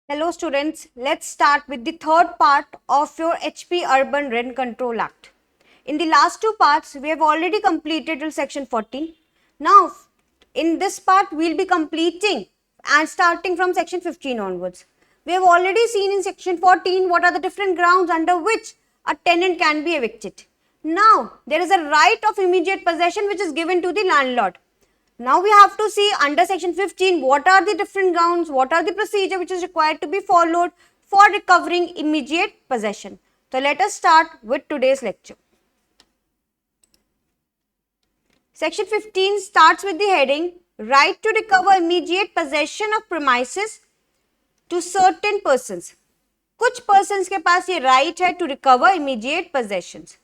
Hello students, let's start with the third part of your HP Urban Rent Control Act. In the last two parts, we have already completed till section 14. Now, in this part, we'll be completing and starting from section 15 onwards. We have already seen in section 14 what are the different grounds under which a tenant can be evicted. Now, there is a right of immediate possession which is given to the landlord. Now we have to see under section 15 what are the different grounds, what are the procedure which is required to be followed for recovering immediate possession. So let us start with today's lecture. Section 15 starts with the heading right to recover immediate possession of premises to certain persons. कुछ persons के पास ये right है to recover immediate possessions.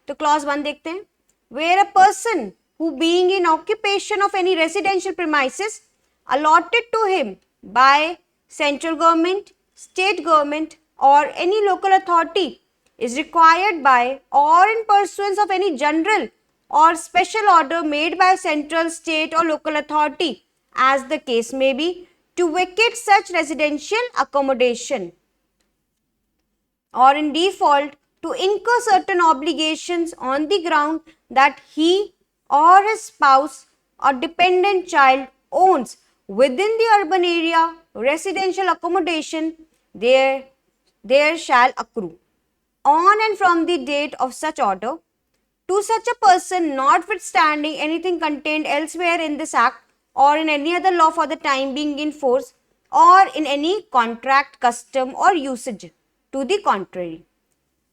तो clause 1 देखते हैं. Where a person who being in occupation of any residential premises allotted to him by central government, state government or any local authority is required by or in pursuance of any general or special order made by central, state or local authority as the case may be to vacate such residential accommodation or in default to incur certain obligations on the ground that he or his spouse or dependent child owns within the urban area residential accommodation there shall accrue on and from the date of such order to such a person notwithstanding anything contained elsewhere in this act or in any other law for the time being in force or in any contract, custom or usage to the contrary.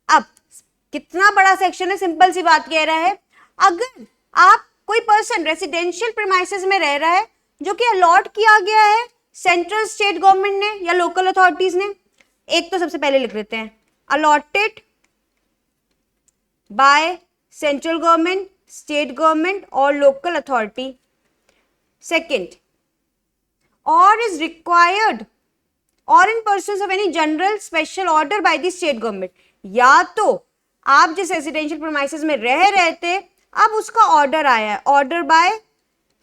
अब कितना बड़ा section है, simple सी बात कह रहा है, अगर आप कोई पर्सन रेसिडेंशियल प्रीमाइसेस में रह रहा है जो कि अलॉट किया गया है सेंट्रल स्टेट गवर्नमेंट ने या लोकल अथॉरिटीज ने, एक तो सबसे पहले लिख लेते हैं allotted by central government, state government और लोकल अथॉरिटी. सेकेंड, और इज रिक्वायर्ड और in persons of any general special order by the state government. या तो आप जिस रेसिडेंशियल प्रीमाइसेस में रह रहे थे अब उसका ऑर्डर आया है, order by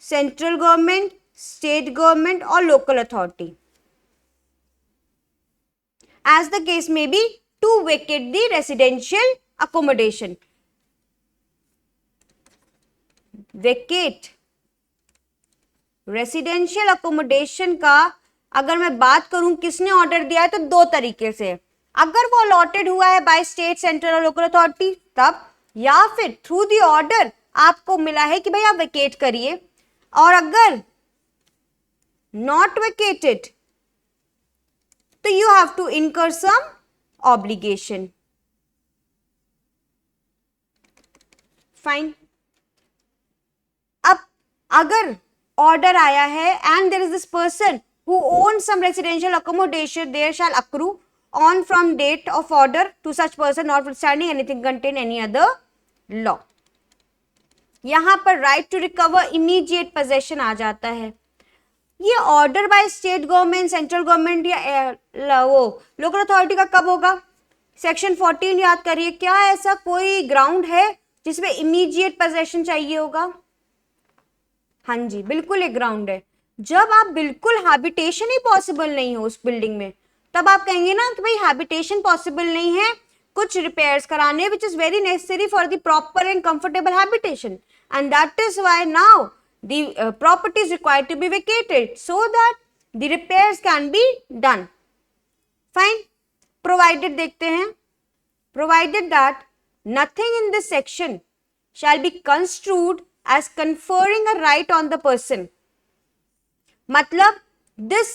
central government, state government और local authority as the case may be to vacate the residential accommodation. Vacate residential accommodation का अगर मैं बात करूं किसने ऑर्डर दिया है तो दो तरीके से, अगर वो अलॉटेड हुआ है बाय स्टेट, सेंट्रल और लोकल अथॉरिटी तब, या फिर थ्रू दी ऑर्डर आपको मिला है कि भाई आप वेकेट करिए. और अगर नॉट वेकेटेड तो you have to incur some obligation. Fine. अब अगर ऑर्डर आया है and there is this person who owns some residential accommodation, there shall accrue on from date of order to such person notwithstanding anything contained any other law. यहां पर right to recover immediate possession आ जाता है. ये order by state government, central government या वो local authority का कब होगा? सेक्शन 14 याद करिए. क्या ऐसा कोई ग्राउंड है जिसमें इमीडिएट पोजेशन चाहिए होगा? हाँ जी, बिल्कुल एक ग्राउंड है. जब आप बिल्कुल हैबिटेशन ही पॉसिबल नहीं हो उस बिल्डिंग में, तब आप कहेंगे ना कि भाई हैबिटेशन पॉसिबल नहीं है, कुछ रिपेयर्स कराने which is very necessary for the proper and comfortable habitation, and that is why now the property is required to be vacated so that the repairs can be done. Fine. Provided देखते हैं. Provided that nothing in this section shall be construed as conferring a right on the person. मतलब this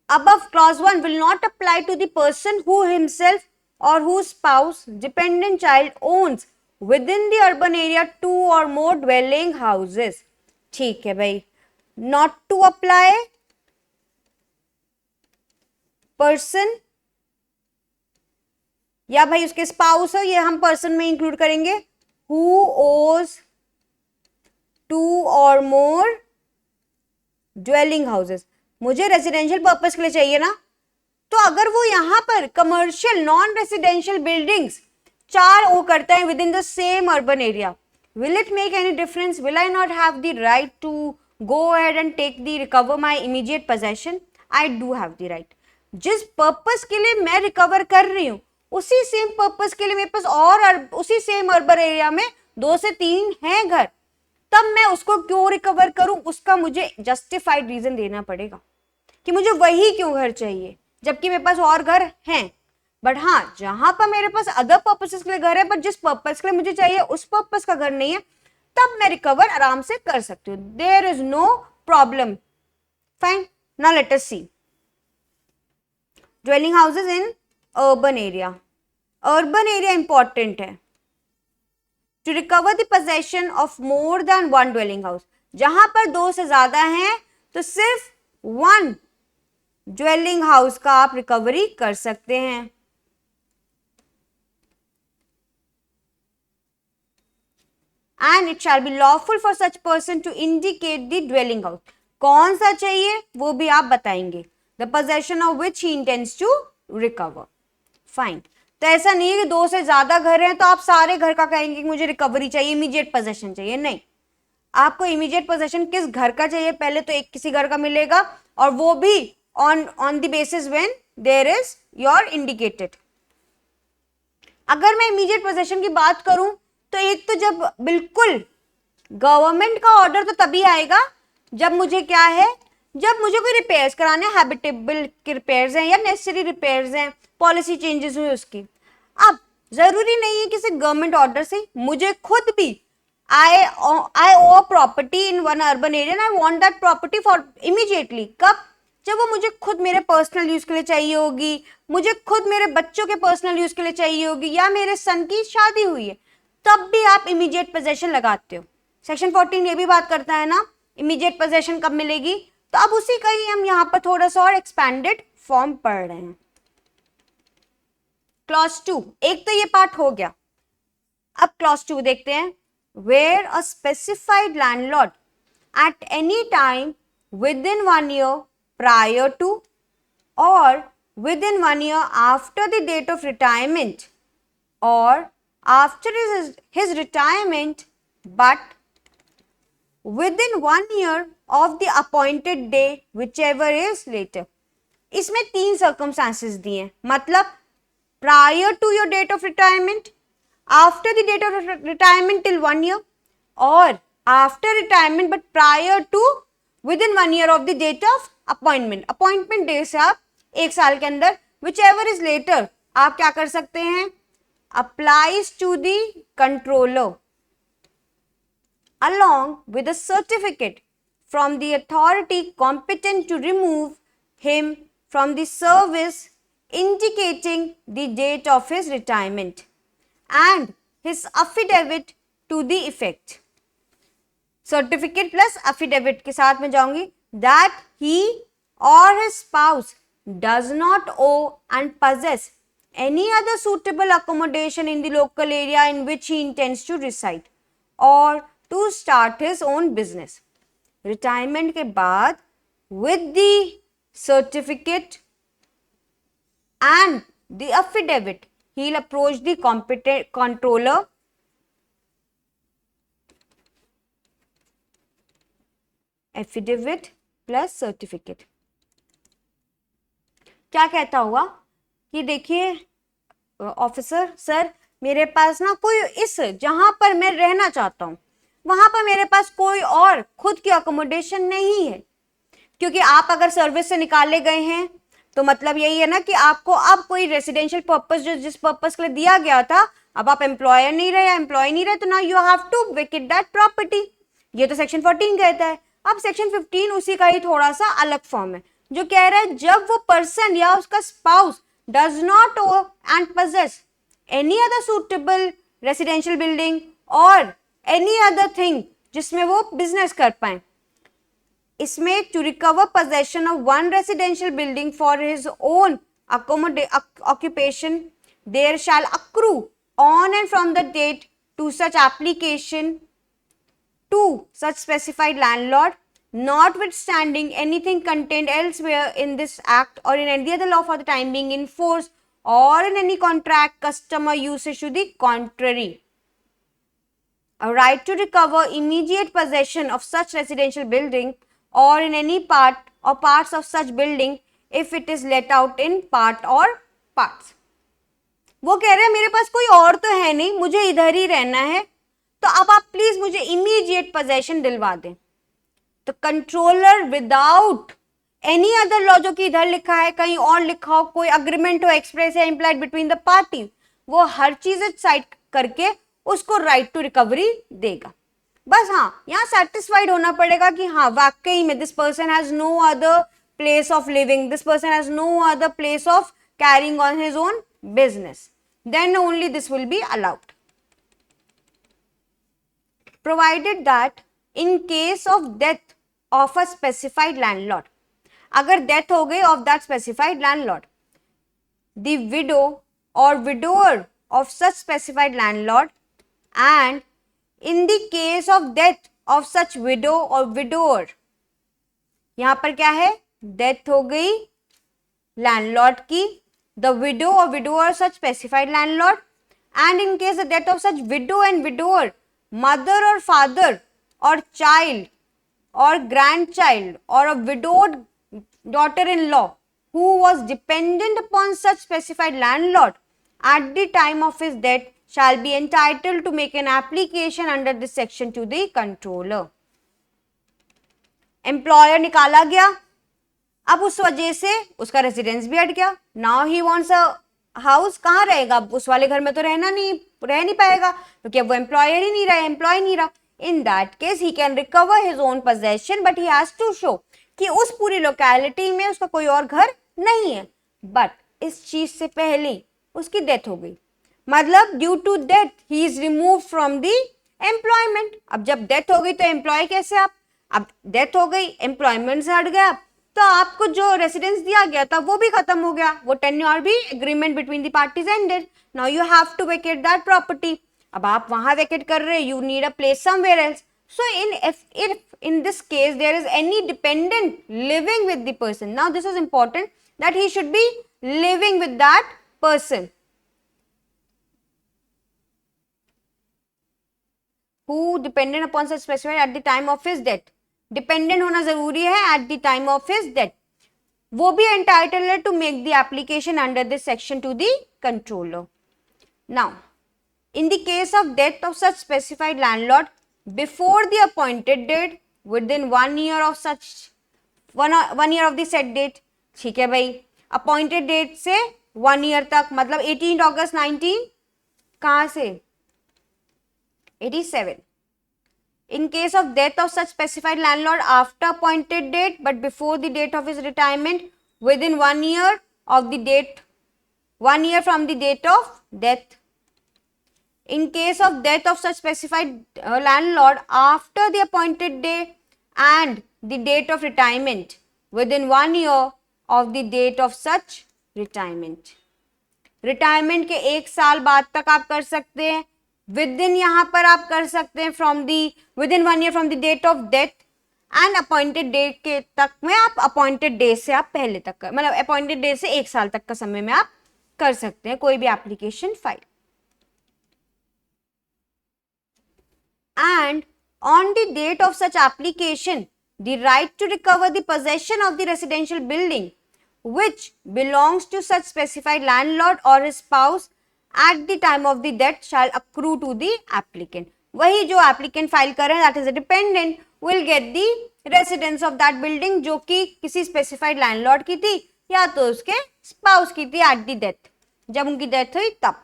above clause 1 will not apply to the person who himself or whose spouse, dependent child owns within the urban area two or more dwelling houses. ठीक है भाई. Not to apply person या भाई उसके spouse हो, ये हम person में इंक्लूड करेंगे, who owes two or more dwelling houses. मुझे रेजिडेंशियल पर्पस के लिए चाहिए ना, तो अगर वो यहाँ पर कमर्शियल नॉन रेजिडेंशियल बिल्डिंग्स 4 वो करता है within the same urban area, will it make any difference? Will I not have the right to go ahead and take the recover my immediate possession? I do have the right. जिस purpose के लिए मैं recover कर रही हूँ उसी same purpose के लिए मेरे पास और उसी सेम अर्बन एरिया में 2 से 3 हैं घर, तब मैं उसको क्यों रिकवर करूं, उसका मुझे जस्टिफाइड रीजन देना पड़ेगा कि मुझे वही क्यों घर चाहिए जबकि मेरे पास और घर हैं। बट हाँ, जहां पर मेरे पास अदर पर्पसेस के लिए घर है बट जिस पर्पस के लिए मुझे चाहिए उस पर्पस का घर नहीं है, तब मैं रिकवर आराम से कर सकती हूँ। There is no problem. Fine, now let us see dwelling houses in urban area. Urban area important है to recover the possession of more than one dwelling house. जहां पर 2 से ज्यादा हैं तो सिर्फ 1 dwelling house का आप रिकवरी कर सकते हैं। And it shall be lawful for such person to indicate the dwelling house. कौन सा चाहिए वो भी आप बताएंगे। The possession of which he intends to recover. Fine. तो ऐसा नहीं है कि 2 से ज्यादा घर हैं तो आप सारे घर का कहेंगे कि मुझे रिकवरी चाहिए, इमीडिएट पोजेशन चाहिए। नहीं, आपको इमीडिएट पोजेशन किस घर का चाहिए, पहले तो एक किसी घर का मिलेगा और वो भी on the basis when there is your indicated. अगर मैं इमीडिएट पोजेशन की बात करूं तो एक तो जब बिल्कुल गवर्नमेंट का ऑर्डर तो तभी आएगा जब मुझे क्या है, जब मुझे कोई रिपेयर्स कराने, हैबिटेबल के रिपेयर्स हैं या नेसेसरी रिपेयर्स हैं, पॉलिसी चेंजेस हुई उसकी। अब जरूरी नहीं है कि सिर्फ गवर्नमेंट ऑर्डर से, मुझे खुद भी I owe property in one urban area and I want that property for immediately. कब? जब वो मुझे खुद मेरे पर्सनल यूज के लिए चाहिए होगी, मुझे खुद मेरे बच्चों के पर्सनल यूज के लिए चाहिए होगी, या मेरे सन की शादी हुई है, तब भी आप इमीडिएट पोजेशन लगाते हो। सेक्शन 14 ये भी बात करता है ना, इमीडिएट पोजेशन कब मिलेगी। तो अब उसी का ही हम यहाँ पर थोड़ा सा और एक्सपैंडेड फॉर्म पढ़ रहे हैं। क्लॉज 2, एक तो ये पार्ट हो गया। अब क्लॉज 2 देखते हैं। Where a specified landlord at any time within 1 year prior to और within 1 year after the date of retirement और after his retirement but within 1 year of the appointed day whichever is later. इसमें 3 circumstances दिए, मतलब prior to your date of retirement, after the date of retirement till 1 year और after retirement but prior to within 1 year of the date of appointment. appointment day से आप 1 साल के अंदर whichever is later आप क्या कर सकते हैं, applies to the controller along with a certificate from the authority competent to remove him from the service indicating the date of his retirement and his affidavit to the effect. Certificate plus affidavit के साथ में जाऊंगी that he or his spouse does not owe and possess any other suitable accommodation in the local area in which he intends to reside or to start his own business. Retirement के बाद with the certificate and the affidavit he'll approach the competent controller affidavit plus certificate. क्या कहता हुआ कि देखिए officer sir, मेरे पास ना कोई इस जहां पर मैं रहना चाहता हूं वहां पर मेरे पास कोई और खुद की अकोमोडेशन नहीं है, क्योंकि आप अगर सर्विस से निकाले गए हैं तो मतलब यही है ना कि आपको अब कोई रेसिडेंशियल पर्पस जो जिस पर्पस के लिए दिया गया था, अब आप एम्प्लॉयर नहीं रहे, एम्प्लॉय नहीं रहे, तो ना you have to vacate that property. ये तो सेक्शन 14 कहता है। अब सेक्शन 15 उसी का ही थोड़ा सा अलग फॉर्म है, जो कह रहा है जब वो पर्सन या उसका spouse does not own and possess any other suitable residential building or any other thing जिसमें वो बिजनेस कर पाए। इसमें to recover possession of one residential building for his own occupation there shall accrue on and from the date to such application to such specified landlord, notwithstanding anything contained elsewhere in this act or in any other law for the time being in force or in any contract, custom or usage to the contrary. A right to recover immediate possession of such residential building or in any part or parts of such building if it is let out in part or parts. वो कह रहे हैं मेरे पास कोई और तो है नहीं, मुझे इधर ही रहना है, तो अब आप प्लीज मुझे इमीडिएट पोजेशन दिलवा दें. तो controller without any other law, जो कि इधर लिखा है कहीं और लिखा हो, कोई अग्रीमेंट हो एक्सप्रेस या इम्प्लाइड बिटवीन द पार्टी, वो हर चीज साइड करके उसको राइट टू रिकवरी देगा. बस हाँ, यहाँ सेटिस्फाइड होना पड़ेगा कि हाँ वाकई में this person has no other place of living, this person has no other place of carrying on his own business, then only this will be allowed. Provided that in case of death of a specified landlord, अगर death हो गई of that specified landlord, the widow or widower of such specified landlord, and in the case of death of such widow or widower, यहां पर क्या है, death हो गई landlord की, the widow or widower such specified landlord, and in case the death of such widow and widower, mother or father or child or grandchild or a widowed daughter-in-law who was dependent upon such specified landlord at the time of his death shall be entitled to make an application under this section to the controller. Employer निकाला गया, अब उस वजह से उसका residence भी हट गया. Now he wants a house, कहाँ रहेगा, उस वाले घर में तो रह नहीं पाएगा, क्योंकि अब वो एम्प्लॉयर ही नहीं रहा, एम्प्लॉय नहीं रहा. In that case he can recover his own possession, but he has to show कि उस पूरी लोकेलिटी में उसका कोई और घर नहीं है. बट इस चीज से पहले उसकी डेथ हो गई, मतलब due to death he is remove from the employment. अब जब डेथ हो गई तो एम्प्लॉय कैसे आप, अब डेथ हो गई, एम्प्लॉयमेंट से हट गया, तो आपको जो रेसिडेंस दिया गया था वो भी खत्म हो गया, वो टेन्योर भी, agreement between the parties ended. Now you have to vacate that property. अब आप वहां वेकेट कर रहे हैं, you need a place somewhere else. So in this case there is any dependent living with the person, now this is important that he should be living with that person who dependent upon such specified at the time of his death. Dependent होना जरूरी है at the time of his death. वो भी entitled है to make the application under this section to the controller. Now in the case of death of such specified landlord before the appointed date within 1 year of such 1 year of the set date. ठीक है भाई, appointed date से 1 year तक, मतलब 18 अगस्त 19 कहां से 87. In case of death of such specified landlord after appointed date but before the date of his retirement within 1 year of the date, 1 year from the date of death. In case of death of such specified landlord after the appointed day and the date of retirement within 1 year of the date of such retirement. Retirement के 1 साल बाद तक आप कर सकते हैं, with in यहाँ पर आप कर सकते हैं from the within 1 year from the date of death, and appointed date के तक में आप अपॉइंटेड डे से आप पहले तक कर, मतलब अपॉइंटेड डे से 1 साल तक का समय में आप कर सकते हैं कोई भी application file. And on the date of such application the right to recover the possession of the residential building which belongs to such specified landlord or his spouse at the time of the death shall accrue to the applicant. वही जो applicant file कर रहे हैं, that is a dependent, will get the residence of that building जो कि किसी specified landlord की थी या तो उसके spouse की थी at the death, जब उनकी death हुई तब.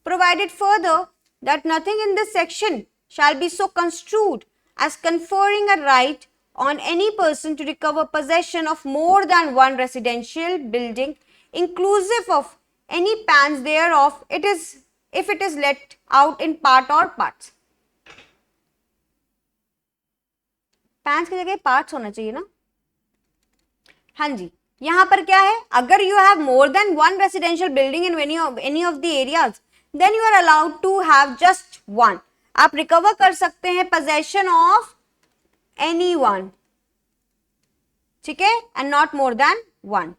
Provided further that nothing in this section shall be so construed as conferring a right on any person to recover possession of more than one residential building, inclusive of any pans thereof, it is if it is let out in part or parts. pans की जगह parts होना चाहिए ना. हाँ जी, यहाँ पर क्या है, अगर you have more than one residential building in any of the areas, then you are allowed to have just one. आप recover कर सकते हैं possession of anyone, ठीक है, and not more than one.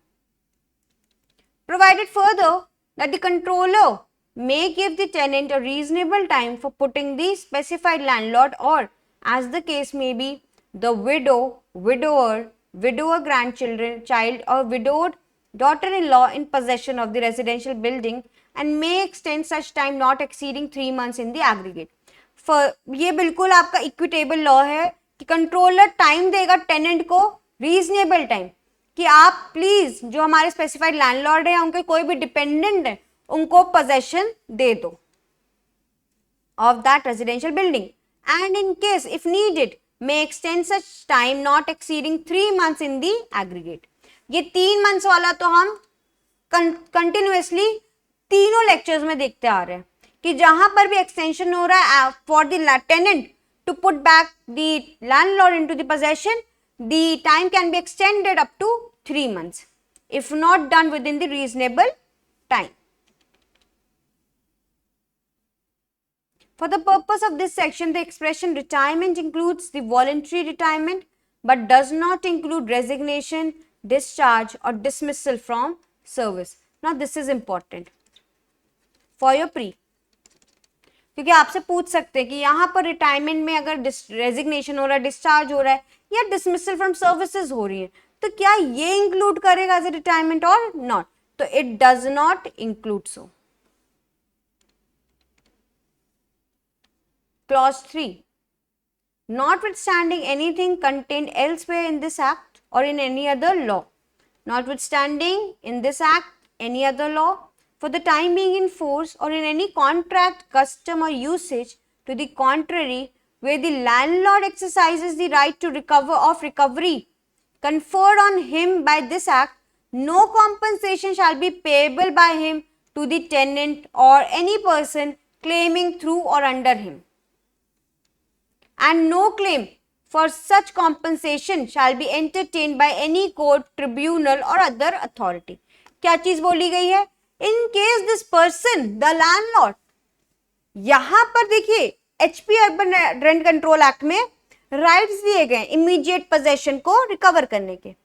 Provided further that the controller may give the tenant a reasonable time for putting the specified landlord or, as the case may be, the widow, widower widower grandchildren child or widowed daughter-in-law in possession of the residential building and may extend such time not exceeding 3 months in the aggregate. ये बिल्कुल आपका equitable law है कि controller time देगा tenant को, reasonable time, कि आप please जो हमारे स्पेसिफाइड लैंडलॉर्ड है, उनके कोई भी डिपेंडेंट है, उनको पोजेशन दे दो of that residential building, and in case if needed may extend such time not exceeding 3 months in the aggregate. ये 3 months वाला तो हम कंटिन्यूसली तीनों लेक्चर्स में देखते आ रहे हैं कि जहां पर भी एक्सटेंशन हो रहा है for the tenant to put back the landlord into the possession, the time can be extended up to 3 months if not done within the reasonable time. For the purpose of this section, the expression retirement includes the voluntary retirement but does not include resignation, discharge or dismissal from service. Now this is important for your pre, क्योंकि आपसे पूछ सकते हैं कि यहाँ पर retirement में अगर रेजिग्नेशन हो रहा है, डिस्चार्ज हो रहा है या डिसमिसल फ्रॉम सर्विसेज हो रही है, तो क्या ये इंक्लूड करेगा एज ए रिटायरमेंट और नॉट? तो it does not include so. Clause 3. Notwithstanding anything contained elsewhere in this act or in any other law, notwithstanding in this act, any other law, for the time being in force or in any contract, custom or usage to the contrary, where the landlord exercises the right to recovery conferred on him by this act, no compensation shall be payable by him to the tenant or any person claiming through or under him, and no claim for such compensation shall be entertained by any court, tribunal or other authority. क्या चीज बोली गई है? In case this person, the landlord, यहां पर देखिए HP urban rent control act में rights दिए गए इमीडिएट पोजेशन को रिकवर करने के.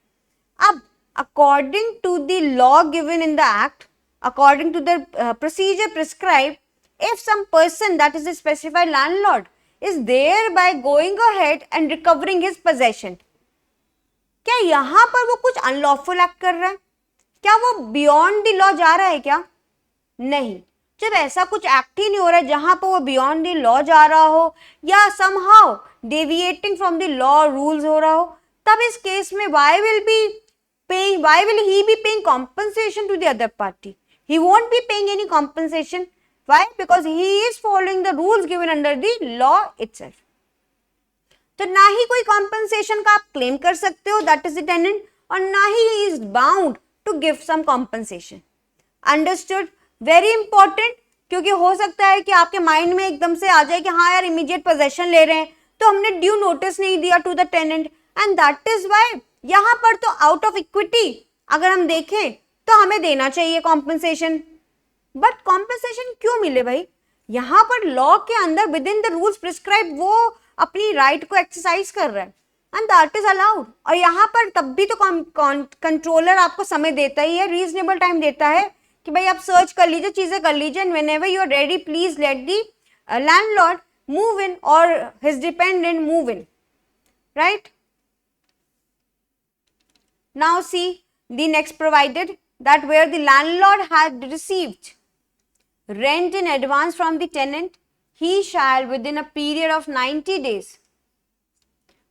अब according to the law given in the act, according to the procedure prescribe, if some person that is a specified landlord is thereby going ahead and recovering his possession, क्या यहां पर वो कुछ unlawful act कर रहा है? क्या वो बियॉन्ड द लॉ जा रहा है क्या? नहीं. जब ऐसा कुछ एक्ट ही नहीं हो रहा है जहां पर वो बियॉन्ड द लॉ जा रहा हो या somehow deviating from the law rules हो रहा हो, तब इस केस में why will he be paying compensation to the other party? He won't be paying any compensation. Why? Because he is following the rules given under the law itself. तो ना ही कोई compensation का आप claim कर सकते हो, that is the tenant, और ना ही he is bound to give some compensation. Understood? Very important, क्योंकि हो सकता है कि आपके माइंड में एकदम से आ जाए कि हाँ यार immediate possession ले रहे हैं, तो हमने ड्यू नोटिस नहीं दिया to the tenant, and that is why यहाँ पर तो आउट ऑफ इक्विटी अगर हम देखें तो हमें देना चाहिए कॉम्पनसेशन. बट कॉम्पनसेशन क्यों मिले भाई? यहाँ पर लॉ के अंदर with in the rules prescribe वो अपनी राइट को एक्सरसाइज कर रहा है एंड दैट इज अलाउड. और यहाँ पर तब भी तो कंट्रोलर आपको समय देता ही है, रीजनेबल टाइम देता है कि भाई आप सर्च कर लीजिए, चीजें कर लीजिए, and whenever you are ready please let the landlord move in or his dependent move in, right? Now see the next provided that where the landlord had received rent in advance from the tenant, he shall within a period of 90 days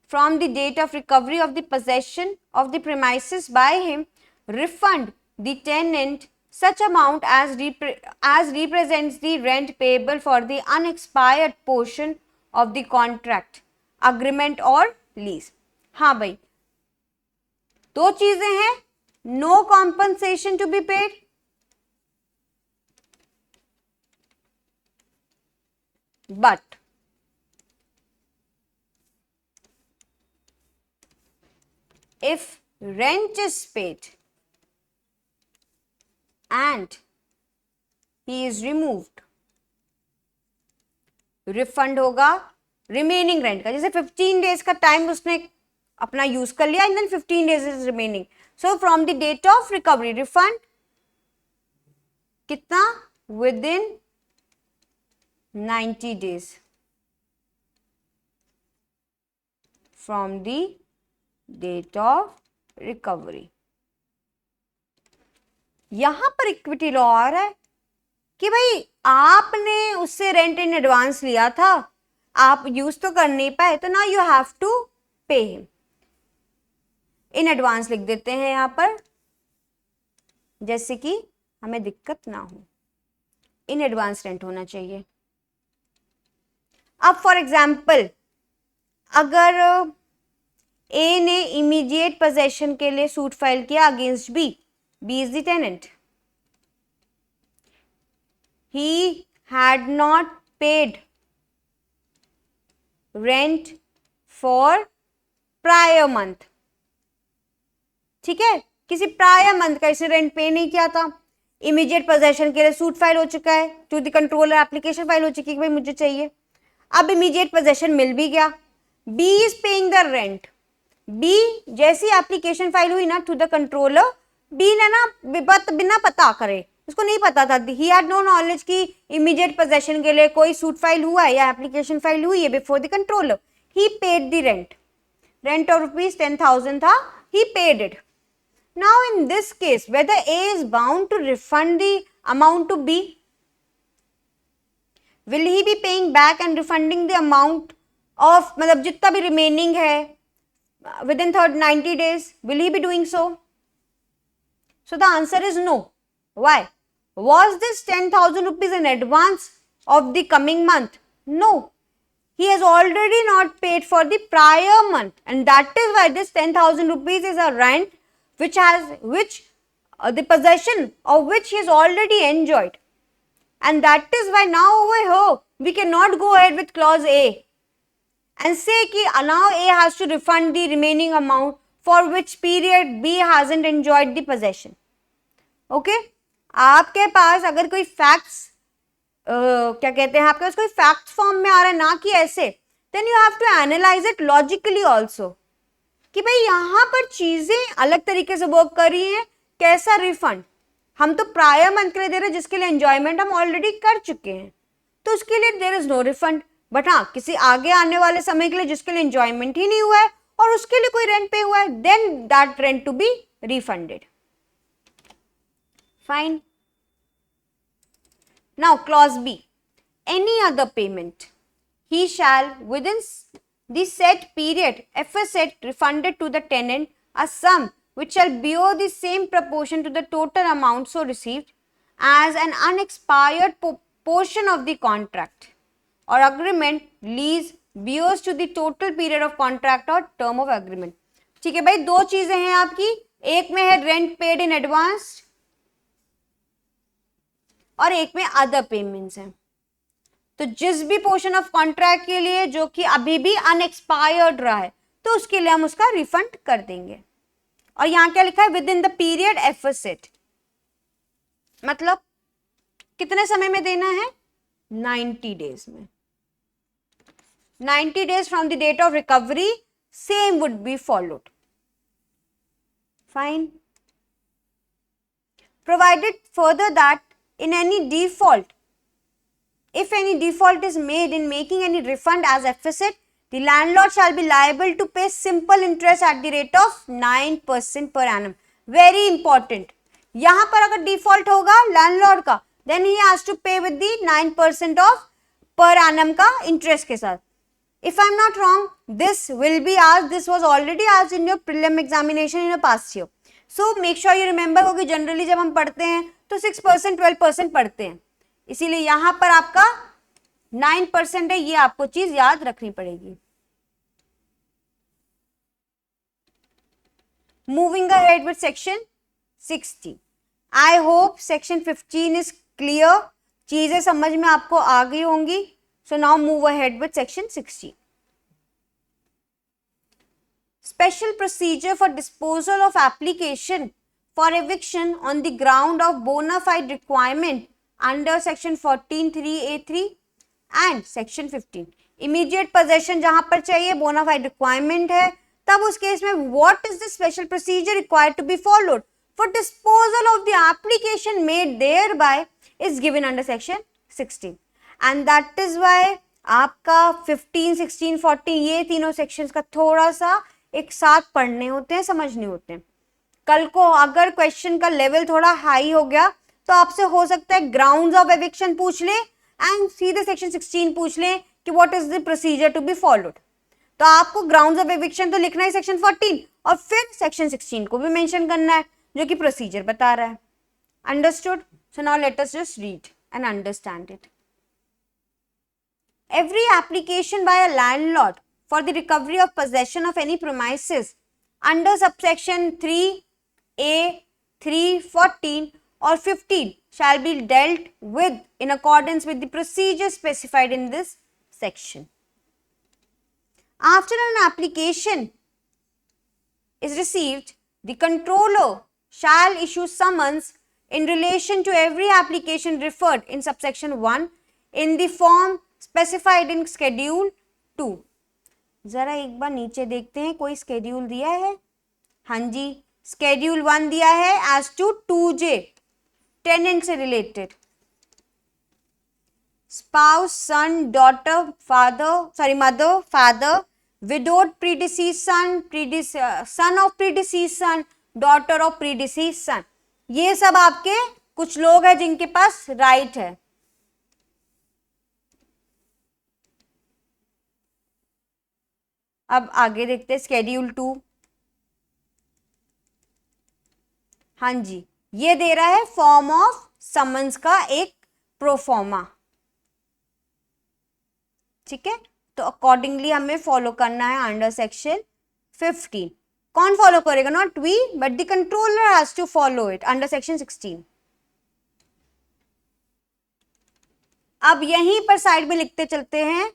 from the date of recovery of the possession of the premises by him refund the tenant such amount as represents the rent payable for the unexpired portion of the contract, agreement or lease. हाँ भाई, दो चीजें हैं, no compensation to be paid, but if rent is paid and he is removed, refund होगा remaining rent का. जैसे 15 days का time उसने अपना यूज कर लिया and then 15 days is remaining, so from the date of recovery refund कितना? Within 90 days from the date of recovery. यहां पर इक्विटी लॉ आ रहा है कि भाई आपने उससे रेंट इन एडवांस लिया था, आप यूज तो कर नहीं पाए, तो now you have to pay him. In advance लिख देते हैं यहां पर, जैसे कि हमें दिक्कत ना हो, इन एडवांस रेंट होना चाहिए। अब फॉर एग्जाम्पल अगर ए ने इमीडिएट पोजेशन के लिए सूट फाइल किया against B, B is the tenant, he had not paid rent for prior month, ठीक है, किसी प्रायर मंथ का इसने रेंट पे नहीं किया था, इमीडिएट पोजेशन के लिए सूट फाइल हो चुका है, to the controller application file हो चुकी है कि भाई मुझे चाहिए, अब इमीडिएट पोजेशन मिल भी गया, B is paying the rent, B जैसी एप्लीकेशन फाइल हुई ना टू द कंट्रोलर, बी ने ना बिना पता करे, उसको नहीं पता था, ही हैड नो नॉलेज कि इमीडिएट पोजेशन के लिए कोई सूट फाइल हुआ है या एप्लीकेशन फाइल हुई है before the controller, he paid the rent, rent of rupees 10,000 था, he paid it. Now in this case whether A is bound to refund the amount to B, will he be paying back and refunding the amount of मतलब जितना भी remaining है within 90 days, will he be doing so? So the answer is no. Why? Was this 10,000 rupees in advance of the coming month? No. He has already not paid for the prior month, and that is why this 10,000 rupees is a rent which the possession of which he has already enjoyed, and that is why now over here we cannot go ahead with clause A and say कि now A has to refund the remaining amount for which period B hasn't enjoyed the possession. Okay? आपके पास अगर कोई facts क्या कहते हैं, आपके पास कोई fact form में आ रहा है ना कि ऐसे, then you have to analyse it logically also कि भाई यहां पर चीजें अलग तरीके से वर्क कर रही हैं, कैसा रिफंड, हम तो प्रायर मंथ के लिए दे रहे हैं जिसके लिए एंजॉयमेंट हम ऑलरेडी कर चुके हैं, तो उसके लिए there is no refund, but हाँ किसी आगे आने वाले समय के लिए जिसके लिए एंजॉयमेंट ही नहीं हुआ है और उसके लिए कोई रेंट पे हुआ है, then that rent to be refunded. Fine. Now clause B, any other payment he shall within the set period FSet refunded to the tenant a sum which shall bear the same proportion to the total amount so received as an unexpired portion of the contract or agreement lease bears to the total period of contract or term of agreement। ठीक है भाई, दो चीजें हैं आपकी, एक में है रेंट पेड इन एडवांस और एक में अदर पेमेंट्स हैं। तो जिस भी पोर्शन ऑफ कॉन्ट्रैक्ट के लिए जो कि अभी भी अनएक्सपायर्ड रहा है तो उसके लिए हम उसका रिफंड कर देंगे, और यहां क्या लिखा है, विद इन द पीरियड एफसेट, मतलब कितने समय में देना है, 90 डेज में, 90 days from the date of recovery same would be followed. Fine. Provided further that in any default, if any default is made in making any refund as FSet, the landlord shall be liable to pay simple interest at the rate of 9% per annum. Very important. यहाँ पर अगर default होगा landlord का, then he has to pay with the 9% of per annum का interest के साथ. If I am not wrong, this will be asked. This was already asked in your prelim examination in a past year. So make sure you remember, क्योंकि generally जब हम पढ़ते हैं तो 6% 12% पढ़ते हैं, इसीलिए यहां पर आपका 9% है, ये आपको चीज याद रखनी पड़ेगी। Moving ahead with section 16, I hope section 15 is clear, चीजें समझ में आपको आ गई होंगी। So now move ahead with section 16। Special procedure for disposal of application for eviction on the ground of bona fide requirement under section 14(3)(a)(3) and section 15। Immediate possession जहां पर चाहिए, बोनाफाइड रिक्वायरमेंट है, तब उस केस में what is the special procedure required to be followed for disposal of the application made thereby is given under section 16, and that is why आपका 15, 16, 14 ये तीनों सेक्शंस का थोड़ा सा एक साथ पढ़ने होते हैं, समझने होते हैं। कल को अगर क्वेश्चन का लेवल थोड़ा हाई हो गया तो आपसे हो सकता है ग्राउंड्स ऑफ एविक्शन पूछ ले एंड सीधे सेक्शन 16 पूछ ले कि what is the procedure to be followed. तो आपको ग्राउंड्स ऑफ एविक्शन तो लिखना है सेक्शन 14 और फिर सेक्शन 16 को भी मेंशन करना है जो कि प्रोसीजर बता रहा है। Understood? So now let us just read and understand it. Every application by a landlord for the recovery of possession of any premises under subsection 3A, 3, 14 or 15 shall be dealt with in accordance with the procedure specified in this section. After an application is received, the controller shall issue summons in relation to every application referred in subsection 1 in the form specified in schedule 2। जरा एक बार नीचे देखते हैं कोई schedule दिया है। हाँ जी, schedule 1 दिया है एज टू 2J, टेनेंट से related. Spouse, son, daughter, mother, father, widowed predeceased son of predeceased son, daughter of predeceased son, ये सब आपके कुछ लोग हैं जिनके पास राइट है। अब आगे देखते हैं स्केड्यूल 2। हाँ जी, ये दे रहा है फॉर्म ऑफ समन्स का एक प्रोफॉर्मा। ठीक है, तो अकॉर्डिंगली हमें फॉलो करना है अंडर सेक्शन 15। कौन फॉलो करेगा? Not we but the controller has to follow it under section 16। अब यहीं पर साइड में लिखते चलते हैं,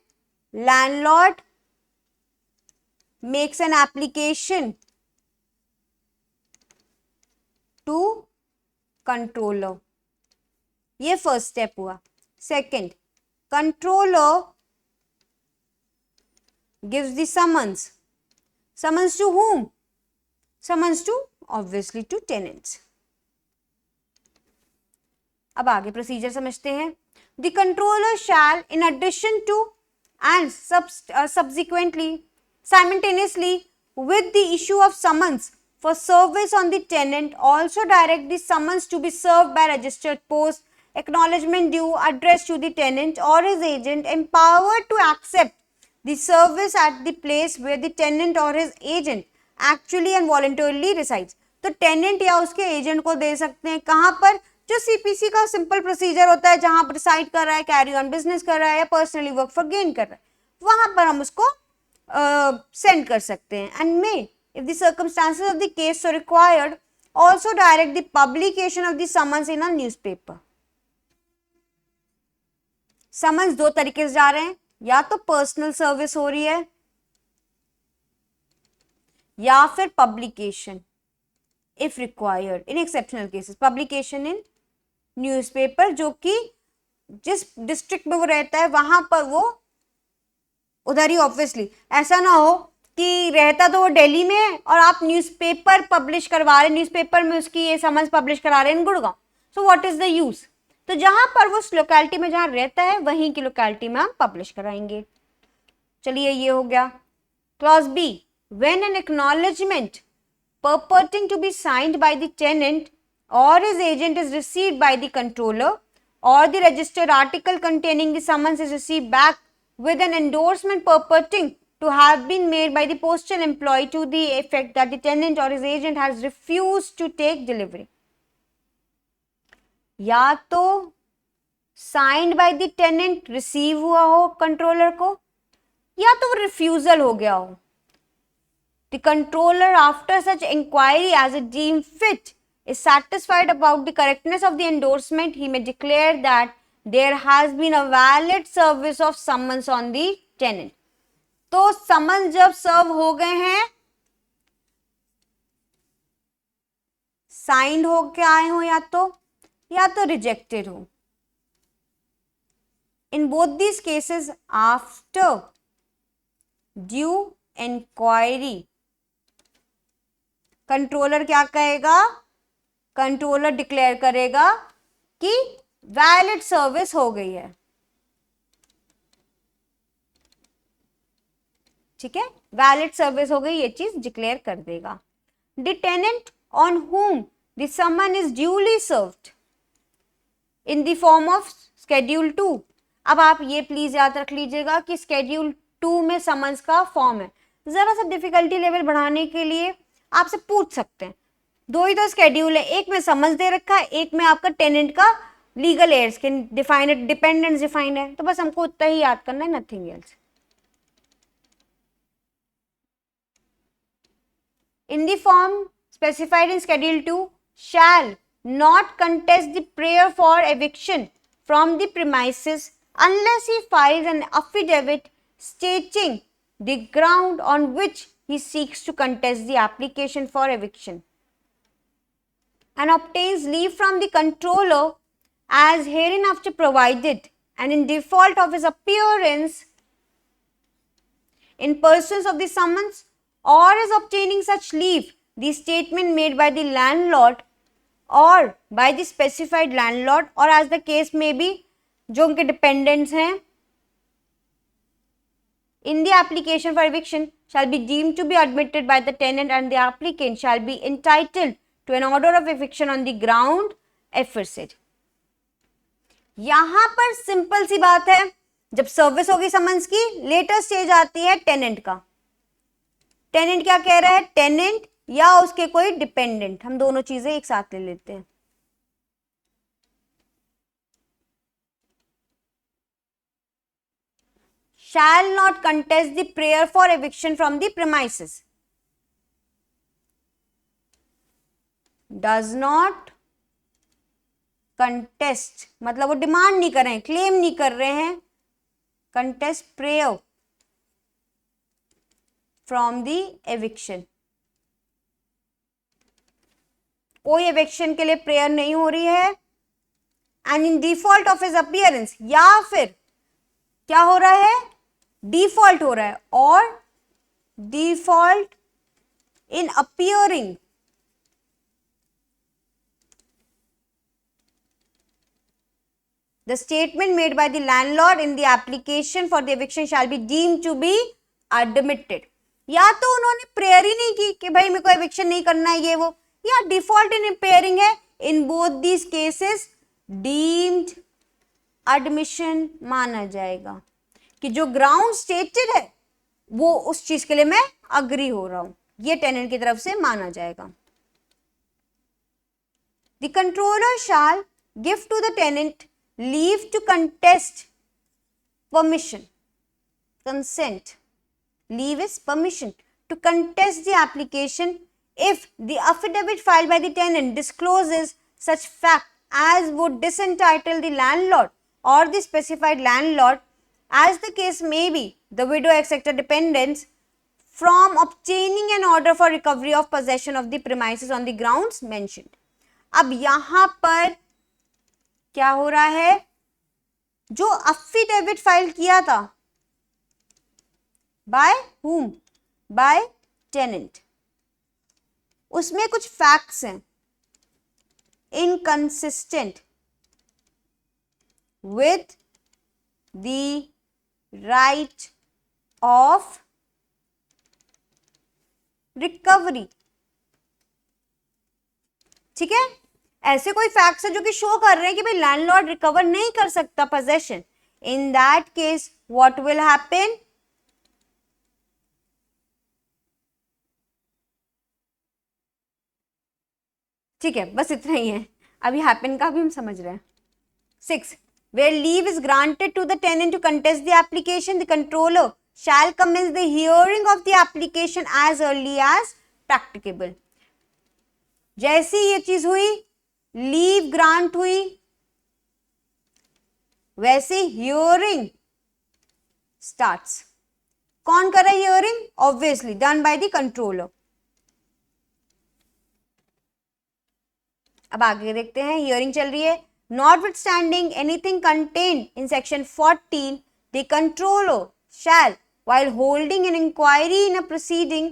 landlord makes an application to controller। ये फर्स्ट स्टेप हुआ। Second, controller gives the summons to whom? Summons to obviously to tenants। अब आगे प्रोसीजर समझते हैं। The controller shall in addition to and subsequently simultaneously with the issue of summons for service on the tenant also direct the summons to be served by registered post, acknowledgement due, addressed to the tenant or his agent empowered to accept the service at the place where the tenant or his agent actually and voluntarily resides। तो tenant या उसके agent को दे सकते हैं कहाँ पर? जो CPC का सिंपल प्रोसीजर होता है, जहां पर रिसाइड कर रहा है, कैरी ऑन बिजनेस कर रहा है या पर्सनली वर्क फॉर गेन कर रहा है, वहां पर हम उसको सेंड कर सकते हैं। And may if the circumstances of the case so required also direct the publication of the summons in a newspaper। Summons दो तरीके से जा रहे हैं, या तो पर्सनल सर्विस हो रही है या फिर publication if required in exceptional cases, publication in newspaper, जो कि जिस डिस्ट्रिक्ट में वो रहता है वहां पर वो उधर ही। ऑब्वियसली ऐसा ना हो कि रहता तो वो दिल्ली में है और आप न्यूज़पेपर पब्लिश करवा रहे हैं, न्यूज़पेपर में उसकी ये समन्स पब्लिश करा रहे हैं in Gurgaon, so what is the use? तो जहां पर वो उस लोकेलिटी में जहां रहता है वहीं की लोकेलिटी में हम पब्लिश कराएंगे। चलिए ये हो गया। Clause B, when an acknowledgement purporting to be signed by the tenant or his agent is received by the controller or the registered article containing the summons is received back with an endorsement purporting to have been made by the postal employee to the effect that the tenant or his agent has refused to take delivery। या तो signed by the tenant receive हुआ हो controller को, या तो refusal हो गया हो। The controller, after such inquiry as it deemed fit, is satisfied about the correctness of the endorsement, he may declare that there has been a valid service of summons on the tenant। तो summons जब सर्व हो गए हैं, signed हो के आए हो या तो रिजेक्टेड हो, in both these cases after due inquiry controller क्या कहेगा? कंट्रोलर डिक्लेयर करेगा कि वैलिड सर्विस हो गई है। ठीक है, वैलिड सर्विस हो गई, ये चीज डिक्लेयर कर देगा। The tenant on whom the summon is duly served in the form of schedule 2। अब आप ये प्लीज याद रख लीजिएगा कि स्केड्यूल 2 में समन्स का फॉर्म है। जरा सा डिफिकल्टी लेवल बढ़ाने के लिए आपसे पूछ सकते हैं, दो ही तो स्केड्यूल है, एक में समन्स दे रखा है, एक में आपका टेनेंट का लीगल एयर्स के डिफाइंड डिपेंडेंस डिफाइंड है, तो बस हमको उतना ही याद करना है, nothing else. In the form specified in Schedule 2, shall not contest the prayer for eviction from the premises unless he files an affidavit stating the ground on which he seeks to contest the application for eviction and obtains leave from the controller as hereinafter provided, and in default of his appearance in persons of the summons or is obtaining such leave, the statement made by the landlord or by the specified landlord or as the case may be, जो उनके dependents हैं, in the application for eviction shall be deemed to be admitted by the tenant and the applicant shall be entitled to an order of eviction on the ground aforesaid। यहां पर simple सी बात है, जब service होगी summons की, later stage आती है tenant का। टेनेंट क्या कह रहा है, टेनेंट या उसके कोई डिपेंडेंट, हम दोनों चीजें एक साथ ले लेते हैं। shall not contest the prayer for eviction from the premises, does not contest मतलब वो डिमांड नहीं कर रहे हैं, क्लेम नहीं कर रहे हैं, contest prayer from the eviction, कोई eviction के लिए प्रेयर नहीं हो रही है, and in default of his appearance, या फिर क्या हो रहा है, डिफॉल्ट हो रहा है, और default in appearing the statement made by the landlord in the application for the eviction shall be deemed to be admitted। या तो उन्होंने प्रेयर ही नहीं की कि भाई मेरे को एविक्शन नहीं करना है ये वो, या डिफॉल्ट इन अपियरिंग है, in both these cases deemed admission माना जाएगा कि जो ग्राउंड स्टेटेड है वो उस चीज के लिए मैं अग्री हो रहा हूं, ये टेनेंट की तरफ से माना जाएगा। The controller shall give to the tenant leave to contest permission, consent, leave is permission to contest the application if the affidavit filed by the tenant discloses such fact as would disentitle the landlord or the specified landlord, as the case may be, the widow etc. dependents from obtaining an order for recovery of possession of the premises on the grounds mentioned। अब यहां पर क्या हो रहा है, जो affidavit file किया था बाय हुम, बाय टेनेंट, उसमें कुछ फैक्ट्स हैं inconsistent with the right of recovery. ठीक है, ऐसे कोई फैक्ट्स है जो कि शो कर रहे हैं कि भाई लैंडलॉर्ड रिकवर नहीं कर सकता possession. In that case what will happen, ठीक है बस इतना ही है, अभी हैपन का भी हम समझ रहे हैं। 6 where leave is granted to the tenant to contest the application, the controller shall commence the hearing of the application as early as practicable। जैसी ये चीज हुई, लीव ग्रांट हुई, वैसे हियरिंग स्टार्ट्स। कौन कर रहा है hearing, obviously done by the controller. अब आगे देखते हैं, हियरिंग चल रही है। Notwithstanding anything contained in section 14, the controller shall while holding an inquiry in a proceeding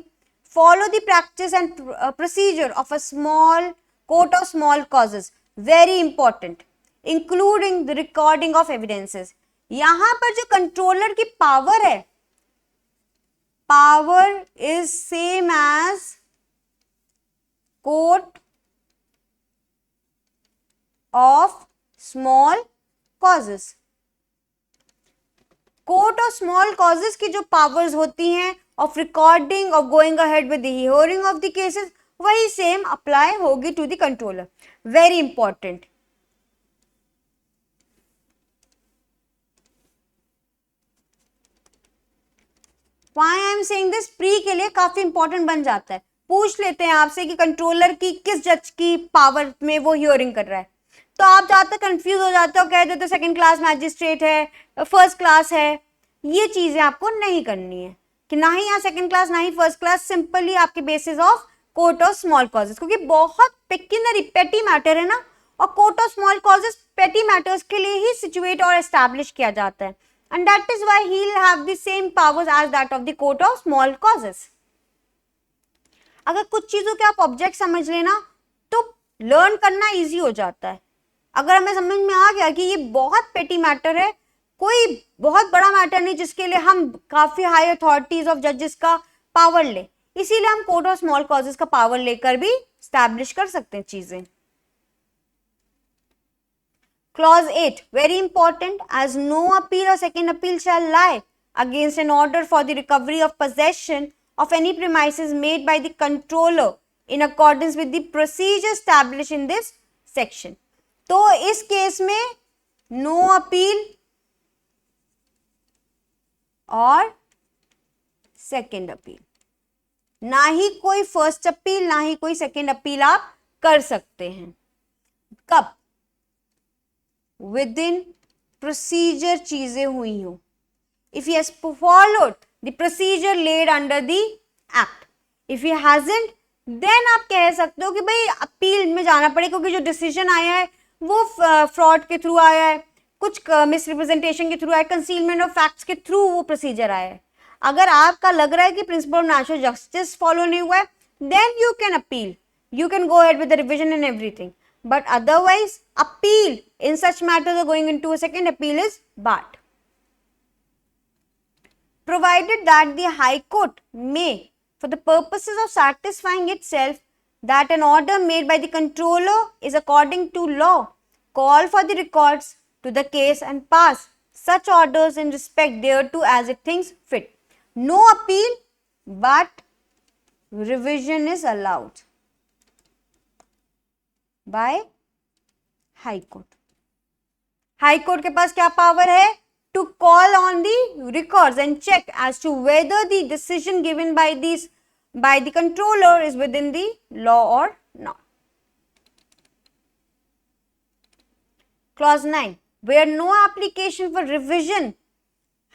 follow the practice and procedure of a small court of small causes, very important, including the recording of evidences। यहां पर जो controller की power है power is same as quote of small causes. Court of small causes की जो powers होती हैं of recording of going ahead with the hearing of the cases, वही सेम अप्लाई होगी to the controller. Very important. Why I am saying this, प्री के लिए काफी इंपॉर्टेंट बन जाता है. पूछ लेते हैं आपसे कि कंट्रोलर की किस जज की पावर में वो हियरिंग कर रहा है, तो आप ज्यादातर कंफ्यूज हो जाते हो, कह देते हो सेकंड क्लास मैजिस्ट्रेट है, फर्स्ट क्लास है. ये चीजें आपको नहीं करनी है कि ना ही यहाँ सेकंड क्लास ना ही फर्स्ट क्लास, सिंपली आपके basis of court of small causes, क्योंकि बहुत पेक्यूनरी पेटी मैटर है ना, और court of small causes petty matters के लिए ही सिचुएट और एस्टैब्लिश किया जाता है, and that is why he will have the same powers as that of the court of small causes. अगर कुछ चीजों के आप ऑब्जेक्ट समझ लेना तो लर्न करना इजी हो जाता है. अगर हमें समझ में आ गया कि ये बहुत पेटी मैटर है, कोई बहुत बड़ा मैटर नहीं जिसके लिए हम काफी हाई अथॉरिटीज ऑफ जजेस का पावर ले, इसीलिए हम कोर्ट ऑफ स्मॉल कॉजेस का पावर लेकर भी स्टैब्लिश कर सकते हैं चीजें. Clause 8 very important. As no appeal और second appeal shall lie against an order for the recovery of possession of any premises made by the controller in accordance with the procedure established in this section. तो इस case में no appeal और second appeal, ना ही कोई first appeal ना ही कोई second appeal आप कर सकते हैं. कब? विद इन प्रोसीजर चीजें हुई हो. If he has followed the procedure laid under the act. If he hasn't, then आप कह सकते हो कि भाई अपील में जाना पड़े, क्योंकि जो डिसीजन आया है वो फ्रॉड के थ्रू आया है, कुछ मिसरिप्रेजेंटेशन के थ्रू आया, कंसीलमेंट ऑफ फैक्ट्स के थ्रू वो प्रोसीजर आया है. अगर आपका लग रहा है कि principle of natural justice follow नहीं हुआ है, then you can appeal, you can go ahead with the revision and everything, but otherwise appeal in such matters going into a second appeal is barred. Provided that the High Court may, for the purposes of satisfying itself that an order made by the controller is according to law, call for the records to the case and pass such orders in respect thereto as it thinks fit. No appeal, but revision is allowed by High Court. High Court के पास क्या power है? To call on the records and check as to whether the decision given by the controller is within the law or not. Clause 9. Where no application for revision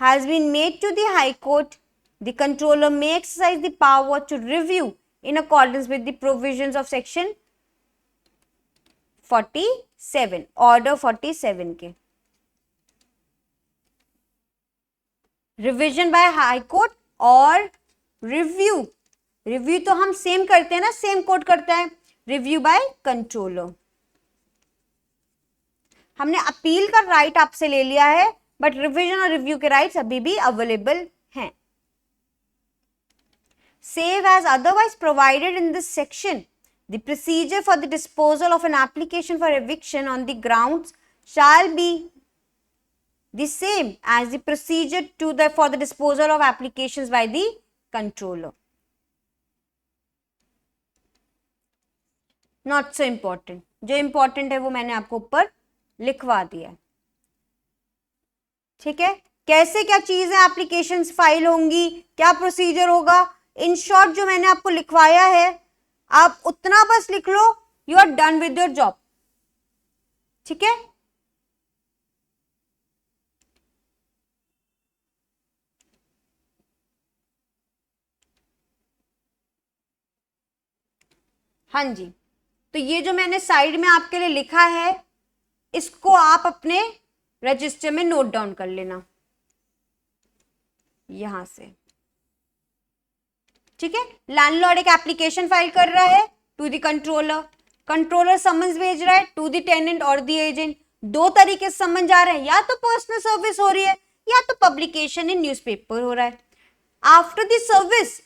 has been made to the High Court, the controller may exercise the power to review in accordance with the provisions of section 47, order 47 के. Revision by high court और review तो हम same करते हैं ना, same court करता है, review by controller. हमने अपील का राइट आपसे ले लिया है, बट रिविजन और रिव्यू के राइट्स अभी भी अवेलेबल हैं. Save as otherwise provided in this section, the procedure for the disposal of an application for eviction on the grounds shall be the same as the procedure for the disposal of applications by the controller. Not so important. जो important है वो मैंने आपको ऊपर लिखवा दिया है. ठीक है, कैसे क्या चीजें एप्लीकेशंस फाइल होंगी, क्या प्रोसीजर होगा, इन शॉर्ट जो मैंने आपको लिखवाया है आप उतना बस लिख लो, you are done with your job. ठीक है, हाँ जी. तो ये जो मैंने साइड में आपके लिए लिखा है इसको आप अपने रजिस्टर में नोट डाउन कर लेना यहां से. ठीक है, लैंडलॉर्ड एक एप्लीकेशन फाइल कर रहा है to the controller, controller summons भेज रहा है टू द टेनेंट और द एजेंट. दो तरीके से समन जा रहे हैं, या तो पर्सनल सर्विस हो रही है या तो पब्लिकेशन इन न्यूज़पेपर हो रहा है. after the service,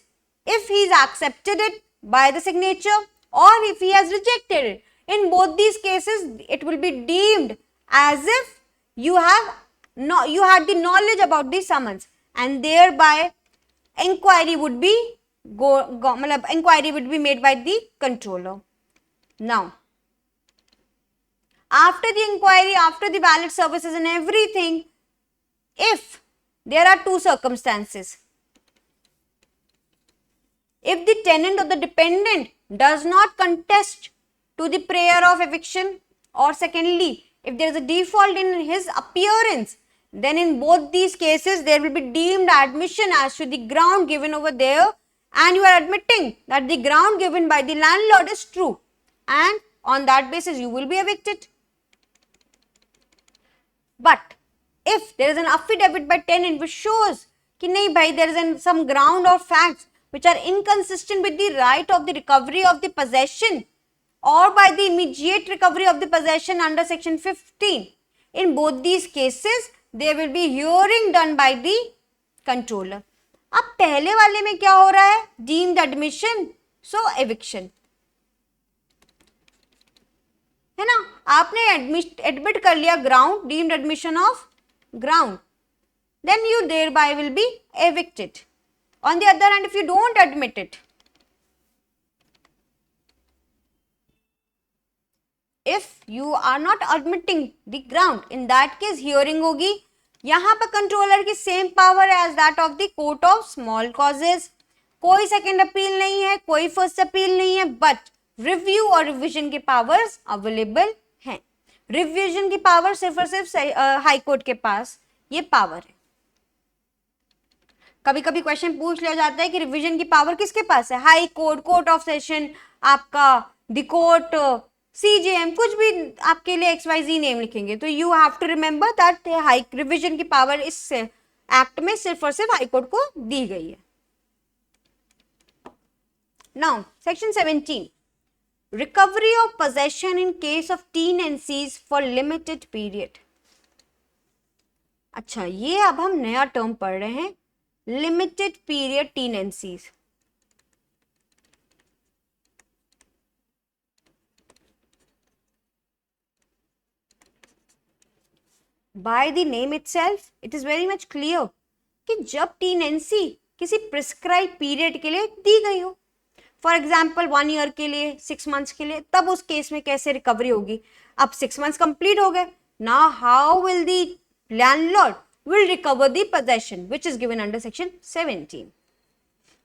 if he has accepted it by the signature or if he has rejected it. In both these cases, it will be deemed as if you had the knowledge about the summons, and thereby inquiry would be made by the controller. Now, after the inquiry, after the valid services and everything, if there are two circumstances, if the tenant or the dependent does not contest to the prayer of eviction, or secondly, if there is a default in his appearance, then in both these cases there will be deemed admission as to the ground given over there, and you are admitting that the ground given by the landlord is true, and on that basis you will be evicted. But if there is an affidavit by tenant which shows कि नहीं भाई, there is some ground or facts which are inconsistent with the right of the recovery of the possession or by the immediate recovery of the possession under section 15, in both these cases there will be hearing done by the controller. अब पहले वाले में क्या हो रहा है? Deemed admission, so eviction, है ना? आपने admit कर लिया ground, deemed admission of ground, then you thereby will be evicted. On the other hand, if you don't admit it, if you are not admitting the ground, in that case hearing होगी. यहाँ पर controller की same power as that of the court of small causes. कोई second appeal नहीं है, कोई first appeal नहीं है, बट रिव्यू और रिवीजन के पावर्स अवेलेबल हैं. रिवीजन की पावर सिर्फ और सिर्फ हाई कोर्ट के पास ये पावर है. कभी कभी क्वेश्चन पूछ लिया जाता है कि रिवीजन की पावर किसके पास है? High court, court of session, आपका द कोर्ट, CJM, कुछ भी आपके लिए XYZ नेम लिखेंगे. तो you have to remember that high revision की पावर इस एक्ट में सिर्फ और सिर्फ हाई कोर्ट को दी गई है. Now section 17, recovery of possession in case of tenancies for limited period. अच्छा, ये अब हम नया टर्म पढ़ रहे हैं, limited period tenancies. By the name itself, it is very much clear कि जब tenancy किसी prescribed period के लिए दी गई हो, फॉर एग्जाम्पल 1 year के लिए, 6 months के लिए, तब उस केस में कैसे रिकवरी होगी? अब 6 months कंप्लीट हो गए. Now how will the landlord will recover the possession which is given under section 17.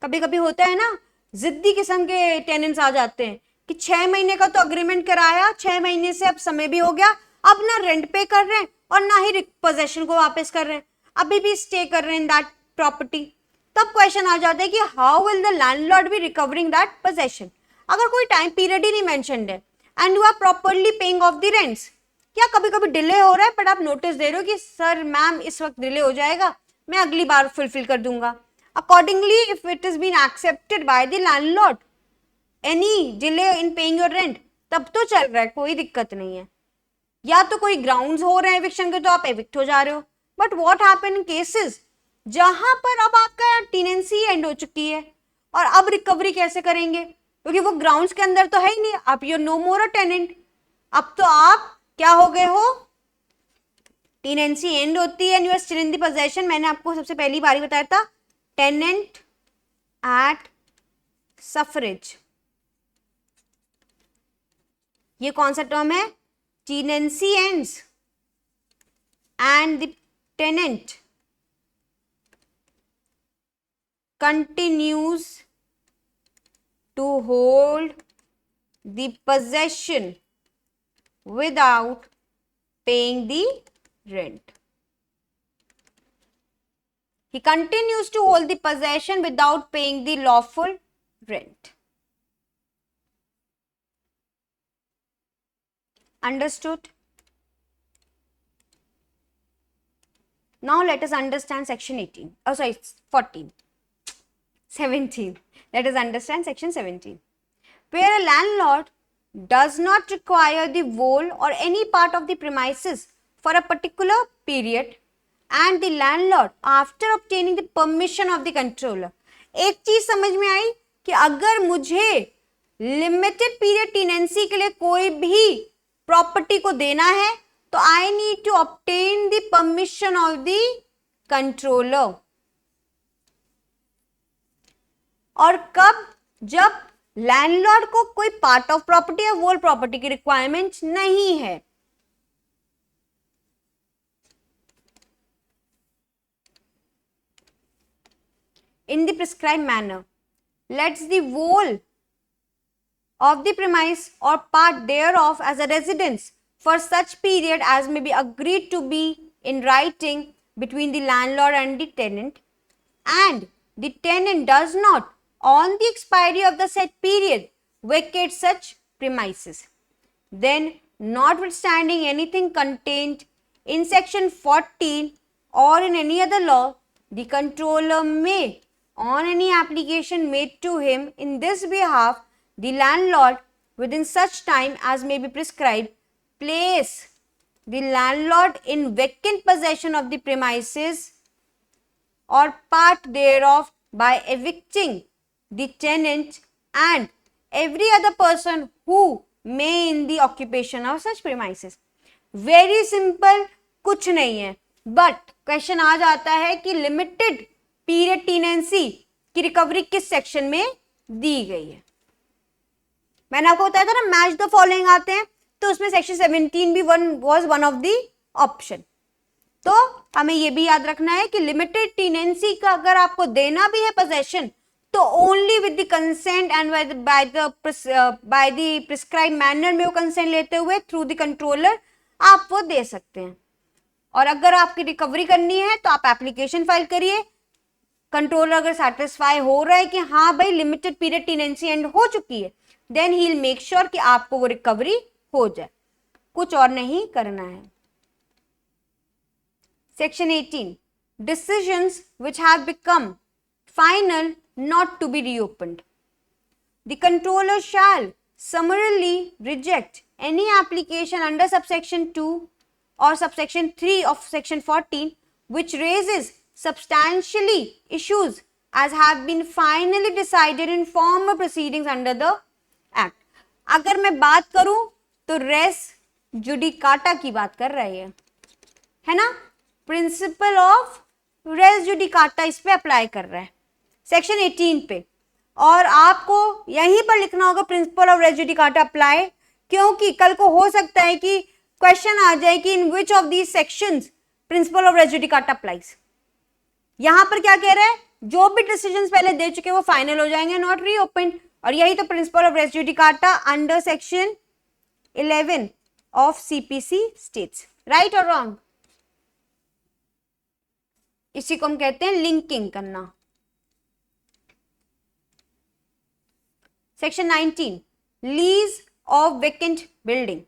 कभी कभी होता है ना, जिद्दी किस्म के टेनेंट्स आ जाते हैं कि 6 महीने का तो अग्रीमेंट कराया, 6 महीने से अब समय भी हो गया, अब ना रेंट पे कर रहे हैं और ना ही पोजेशन को वापस कर रहे हैं, अभी भी स्टे कर रहे हैं इन दैट प्रॉपर्टी. तब क्वेश्चन आ जाता है कि how will the landlord be recovering that possession. अगर कोई टाइम पीरियड ही नहीं मेंशन्ड है and you are properly paying off the rents, क्या कभी कभी डिले हो रहा है बट आप नोटिस दे रहे हो कि सर मैम इस वक्त डिले हो जाएगा, मैं अगली बार फुलफिल कर दूंगा. Accordingly if it is been accepted by the landlord any delay in paying your rent, तब तो चल रहा है, कोई दिक्कत नहीं है. या तो कोई ग्राउंड्स हो रहे हैं एविक्शन के तो आप एविक्ट हो जा रहे हो. But what happen in cases जहां पर अब आपका टेनेंसी एंड हो चुकी है और अब रिकवरी कैसे करेंगे? क्योंकि वो ग्राउंड्स के अंदर तो है ही नहीं, आप you no more a tenant. अब तो आप क्या हो गए हो, टेनेंसी एंड होती है and you are still in the possession. मैंने आपको सबसे पहली बारी बताया था, टेनेंट एट सफरेज. ये कौन सा टर्म है? tenancy ends and the tenant continues to hold the possession without paying the rent. He continues to hold the possession without paying the lawful rent. Understood? Now let us understand section 18. Oh, sorry, 14. 17. Let us understand section 17. Where a landlord does not require the whole or any part of the premises for a particular period and the landlord after obtaining the permission of the controller. एक चीज समझ में आई कि अगर मुझे limited period tenancy के लिए कोई भी प्रॉपर्टी को देना है तो I need to obtain the permission of the controller. और कब? जब लैंडलॉर्ड को कोई पार्ट ऑफ प्रॉपर्टी या होल प्रॉपर्टी की रिक्वायरमेंट नहीं है. In the prescribed manner, lets the whole of the premise or part thereof as a residence for such period as may be agreed to be in writing between the landlord and the tenant, and the tenant does not, on the expiry of the said period, vacate such premises. Then, notwithstanding anything contained in section 14 or in any other law, the controller may, on any application made to him in this behalf, the landlord, within such time as may be prescribed, place the landlord in vacant possession of the premises or part thereof by evicting the tenant and every other person who may in the occupation of such premises. Very simple, कुछ नहीं है. But question आ जाता है कि limited period tenancy की recovery किस section में दी गई है. मैंने आपको बताया था ना मैच द फॉलोइंग आते हैं, तो उसमें सेक्शन 17 भी was one of the option. तो हमें ये भी याद रखना है कि लिमिटेड टेनेंसी का अगर आपको देना भी है पोजेशन तो only with the consent and by the prescribe manner में वो कंसेंट लेते हुए थ्रू द कंट्रोलर आप वो दे सकते हैं. और अगर आपकी रिकवरी करनी है तो आप एप्लीकेशन फाइल करिए. कंट्रोलर अगर सेटिस्फाई हो रहा है कि हाँ भाई लिमिटेड पीरियड टेनेंसी एंड हो चुकी है, then he will make sure कि आपको वो रिकवरी हो जाए. कुछ और नहीं करना है. Section 18. Decisions which have become final not to be reopened. The controller shall summarily reject any application under subsection 2 or subsection 3 of section 14 which raises substantially issues as have been finally decided in former proceedings under the act. अगर मैं बात करूं तो race judicata की बात कर रही है ना. प्रिंसिपल ऑफ रेस जुडिकाटा इस पे अप्लाई कर रहा है सेक्शन 18 पे. और आपको यहीं पर लिखना होगा principle of res judicata apply, क्योंकि कल को हो सकता है कि क्वेश्चन आ जाए कि in which of these sections principle of res judicata applies. यहां पर क्या कह रहा है, जो भी डिसीजंस पहले दे चुके वो फाइनल हो जाएंगे, नॉट रीओपन. और यही तो principle of res judicata under section 11 of CPC states. Right और रॉन्ग? इसी को हम कहते हैं लिंकिंग करना. Section 19. Lease of vacant building.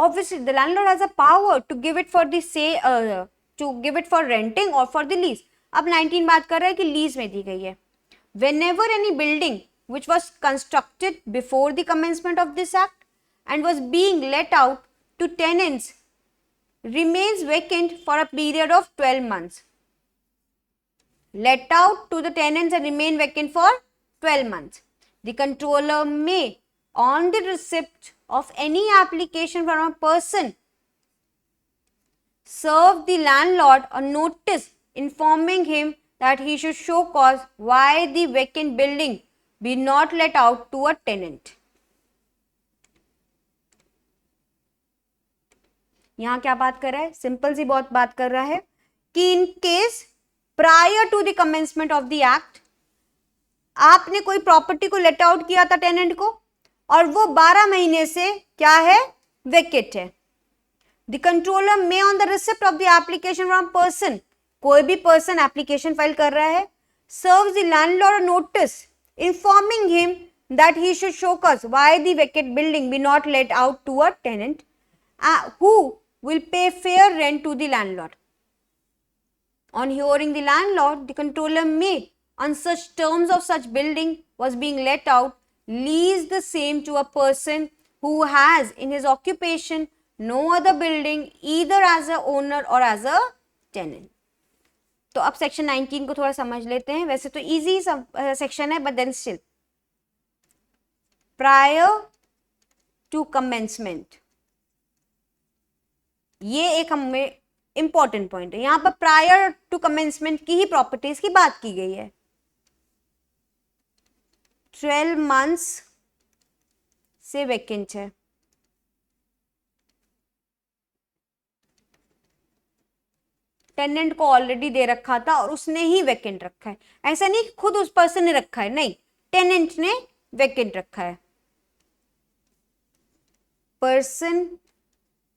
Obviously the landlord has a power to give it for the to give it for renting or for the lease. अब 19 बात कर रहा है कि लीज में दी गई है. Whenever any building which was constructed before the commencement of this act and was being let out to tenants remains vacant for a period of 12 months. Let out to the tenants and remain vacant for 12 months. The controller may, on the receipt of any application from a person, serve the landlord a notice informing him that he should show cause why the vacant building be not let out to a tenant. यहां क्या बात कर रहा है, simple सी बहुत बात कर रहा है कि in case prior to the commencement of the act आपने कोई प्रॉपर्टी को लेट आउट किया था टेनेंट को और वो 12 महीने से क्या है, वेकेट है. द कंट्रोलर में on the receipt of the application from person, कोई भी पर्सन एप्लीकेशन फाइल कर रहा है, serves the landlord notice informing him that he should show cause why the vacate building be not let out to a tenant who will pay fair rent to the landlord. On hearing the landlord, the controller may, on such terms of such building was being let out, lease the same to a person who has in his occupation no other building either as a owner or as a tenant. तो अब section 19 को थोड़ा समझ लेते हैं। वैसे तो easy section है, but then still, prior to commencement, ये एक हमें इंपॉर्टेंट पॉइंट है। यहां पर प्रायर टू कमेंसमेंट की ही प्रॉपर्टीज की बात की गई है। 12 मंथ्स से वैकेंट है, टेनेंट को ऑलरेडी दे रखा था और उसने ही वैकेंट रखा है। ऐसा नहीं खुद उस पर्सन ने रखा है, नहीं, टेनेंट ने वैकेंट रखा है। Person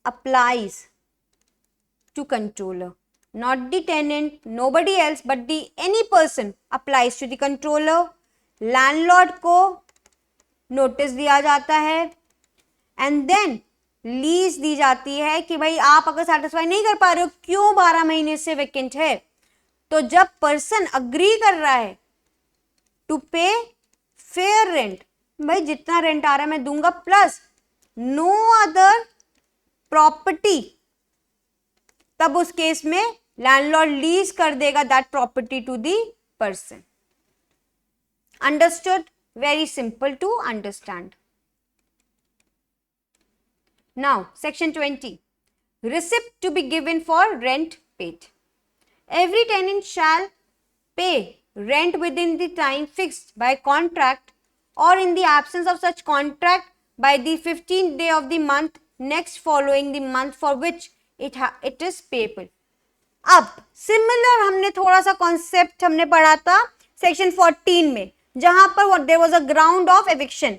applies to controller, not the tenant, nobody else, but the any person applies to the controller. Landlord को नोटिस दिया जाता है एंड देन लीज दी जाती है कि भाई आप अगर सेटिस्फाई नहीं कर पा रहे हो, क्यों 12 महीने से वैकेंट है, तो जब पर्सन अग्री कर रहा है टू पे फेयर रेंट, भाई जितना रेंट आ रहा है मैं दूंगा, प्लस नो अदर प्रॉपर्टी, तब उस केस में लैंडलॉर्ड लीज कर देगा that property to the person. Understood? Very simple to understand. Now section 20, receipt to be given for rent paid. Every tenant shall pay rent within the time fixed by contract or in the absence of such contract by the 15th day of the month next following the month for which it is payable. अब similar हमने थोड़ा सा concept हमने पढ़ा था section 14 में, जहां पर there was a ground of eviction,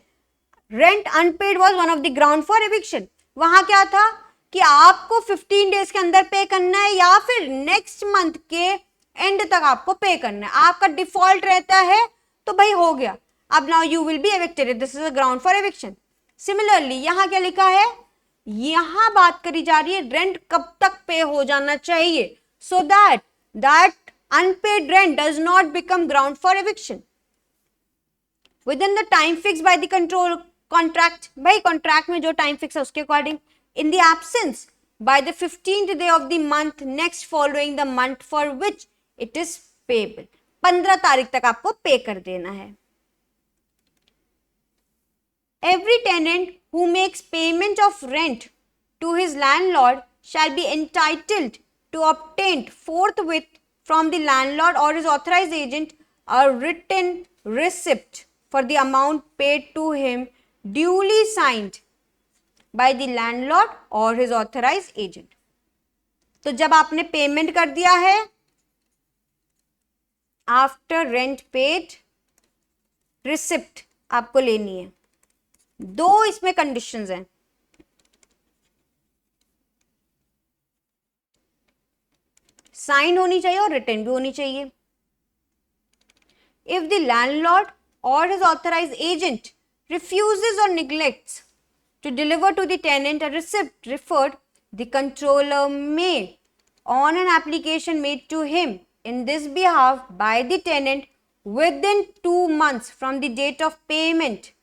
rent unpaid was one of the ground for eviction. वहां क्या था कि आपको 15 डेज के अंदर पे करना है या फिर नेक्स्ट मंथ के एंड तक आपको पे करना है। आपका डिफॉल्ट रहता है तो भाई हो गया, अब now you will be evicted, this is a ground for eviction. Similarly यहां क्या लिखा है, यहां बात करी जा रही है रेंट कब तक पे हो जाना चाहिए, so that unpaid rent does not become ground for eviction within the time fix by the control contract. भाई कॉन्ट्रैक्ट में जो टाइम फिक्स है उसके according, in the absence by the 15th day of the month next following the month for which it is payable। 15 तारीख तक आपको पे कर देना है। Every tenant who makes payment of rent to his landlord shall be entitled to obtain forthwith from the landlord or his authorized agent a written receipt for the amount paid to him duly signed by the landlord or his authorized agent। तो जब आपने payment कर दिया है, after rent paid receipt आपको लेनी है। दो इसमें कंडीशंस हैं, साइन होनी चाहिए और रिटर्न भी होनी चाहिए। इफ द लैंडलॉर्ड और his authorised agent refuses or neglects to deliver to the tenant a receipt referred, the controller may, on an application made to him in this behalf by the tenant within 2 months from the date of payment,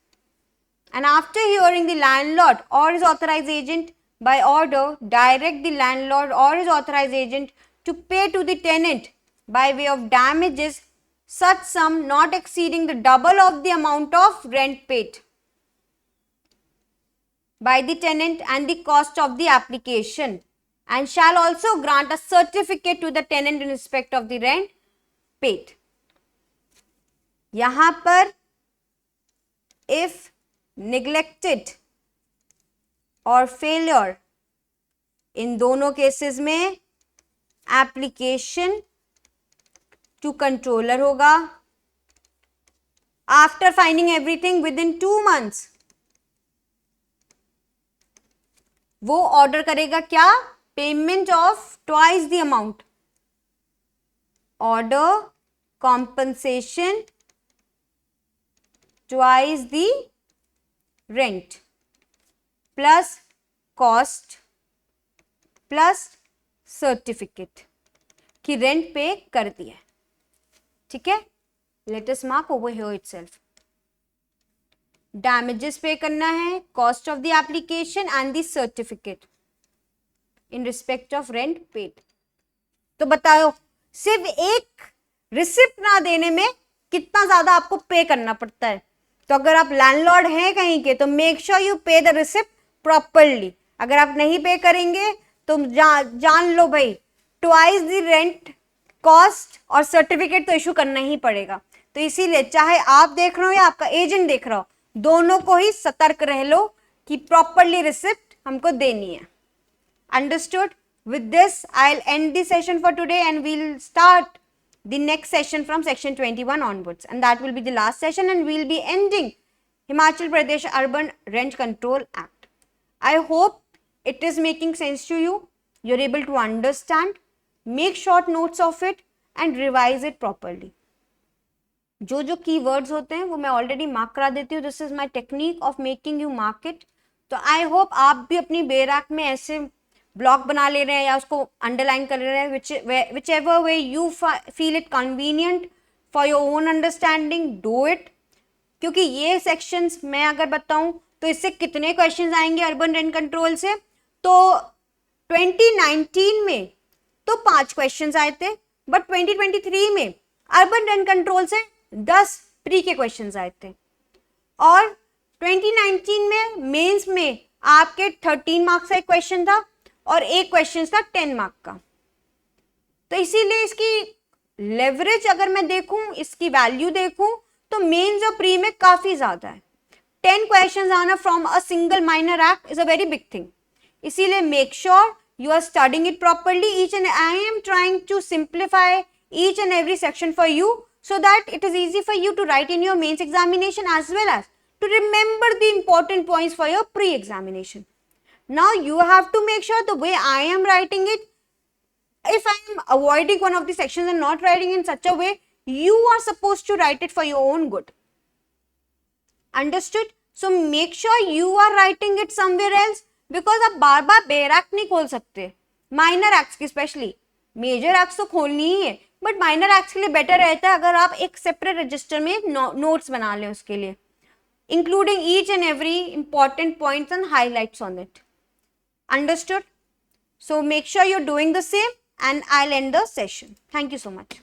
and after hearing the landlord or his authorized agent by order, direct the landlord or his authorized agent to pay to the tenant by way of damages such sum not exceeding the double of the amount of rent paid by the tenant and the cost of the application, and shall also grant a certificate to the tenant in respect of the rent paid। यहां पर if neglected और failure, इन दोनों cases में application to controller होगा। After finding everything with in 2 months वो order करेगा क्या, payment of twice the amount, order compensation twice the rent plus cost plus certificate कि रेंट पे कर दिया। ठीक है, let us mark over here itself. Damages पे करना है, cost of the application and the certificate in respect of rent paid. तो बताओ सिर्फ एक रिसिप्ट ना देने में कितना ज्यादा आपको पे करना पड़ता है। तो अगर आप लैंडलॉर्ड हैं कहीं के तो मेक श्योर यू पे द रिसिप्ट प्रॉपरली। अगर आप नहीं पे करेंगे तो जान लो भाई ट्वाइस द रेंट कॉस्ट और सर्टिफिकेट तो इशू करना ही पड़ेगा। तो इसीलिए चाहे आप देख रहे हो या आपका एजेंट देख रहा हो, दोनों को ही सतर्क रह लो कि प्रॉपरली रिसिप्ट हमको देनी है। Understood? With this, I'll end the session for today and we'll start the next session from section 21 onwards. And that will be the last session and we'll be ending Himachal Pradesh Urban Rent Control Act. I hope it is making sense to you. You're able to understand. Make short notes of it and revise it properly. जो जो keywords होते हैं वो मैं already mark करा देती हूँ. This is my technique of making you mark it. तो आई होप आप भी अपनी बेरैक में ऐसे ब्लॉक बना ले रहे हैं या उसको अंडरलाइन कर रहे हैं. Which ever way you feel it convenient for your own understanding, do it. क्योंकि ये सेक्शंस मैं अगर बताऊं तो इससे कितने क्वेश्चंस आएंगे अर्बन रेंट कंट्रोल से. तो 2019 में तो 5 क्वेश्चंस आए थे, बट 2023 में अर्बन रेंट कंट्रोल से 10 प्री के क्वेश्चंस आए थे. और 2019 में मेंस में आपके 13 मार्क्स का एक क्वेश्चन था और एक क्वेश्चन था 10 मार्क का. तो इसीलिए इसकी लेवरेज अगर मैं देखूं, इसकी वैल्यू देखूं तो मेंस और प्री में काफी ज्यादा है. 10 क्वेश्चंस आना from a single minor act is a very big thing. इसीलिए make sure you are studying it properly. I am trying to simplify each and every section for you so that it is easy for you to write in your mains examination as well as to remember the important points for your pre-examination. Now you have to make sure the way I am writing it, if I am avoiding one of the sections and not writing in such a way, you are supposed to write it for your own good. Understood? So make sure you are writing it somewhere else. Because आप बार बार bare act नहीं खोल सकते, minor acts की specially. Major acts तो खोलनी ही है, but minor acts के लिए बेटर रहता है अगर आप एक सेपरेट रजिस्टर में नोट्स बना लें उसके लिए, including each and every important points and highlights on it. Understood? So make sure you are doing the same and I will end the session. Thank you so much.